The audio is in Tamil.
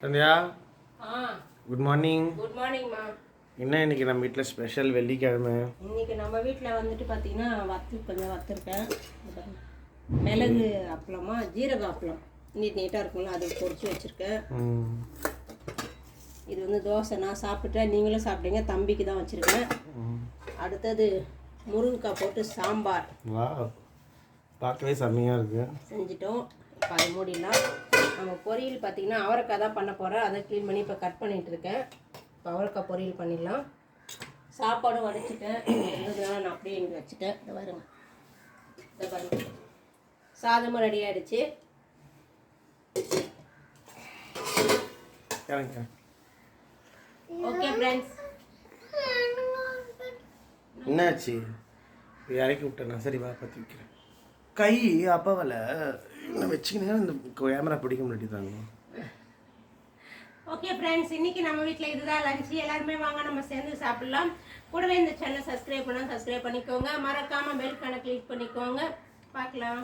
Sandhya good morning. குட் மார்னிங்மா. என்ன இன்னைக்கு நம்ம வீட்டில் ஸ்பெஷல் வெள்ளிக்கிழமை? இன்னைக்கு நம்ம வீட்டில் வந்துட்டு பார்த்தீங்கன்னா கொஞ்சம் வறுத்துருக்கேன். மிளகு அப்பளமா ஜீரக அப்பளம் நீட்டாக இருக்கும்ல, அது பொரிச்சு வச்சுருக்கேன். இது வந்து தோசை நான் சாப்பிட்டேன், நீங்களும் சாப்பிட்டீங்க, தம்பிக்கு தான் வச்சுருக்கேன். அடுத்தது முருங்கைக்காய் போட்டு சாம்பார். வா, பார்க்கவே செம்மையாக இருக்குது. செஞ்சிட்டோம். இப்போ அது மூடிடலாம். நம்ம பொரியல் பார்த்திங்கன்னா அவரைக்காய் தான் பண்ண போகிறேன். அதை க்ளீன் பண்ணி இப்போ கட் பண்ணிகிட்டு இருக்கேன். இப்போ அவரைக்காய் பொரியல் பண்ணிடலாம். சாப்பாடும் வடிச்சிட்டேன், இருந்ததுனால நான் அப்படியே இங்கே வச்சுட்டேன். இதை பாருங்க, இதை பாருங்க, சாதமும் ரெடி ஆகிடுச்சு. ஓகே ஃப்ரெண்ட்ஸ், என்னாச்சு? இறக்கி விட்டேன். சரி வா, பற்றி வைக்கிறேன். கை அப்பாவில் என்ன வச்சுக்கினே இந்த கேமரா பிடிக்க முடியுதாங்க. ஓகே ஃப்ரெண்ட்ஸ், இன்றைக்கி நம்ம வீட்டில் இதுதான் லஞ்சு. எல்லாருமே வாங்க நம்ம சேர்ந்து சாப்பிட்லாம். கூடவே இந்த சேனலை சப்ஸ்கிரைப் பண்ணிக்கோங்க. மறக்காமல் பெல் கணக்கு கிளிக் பண்ணிக்கோங்க. பார்க்கலாம்.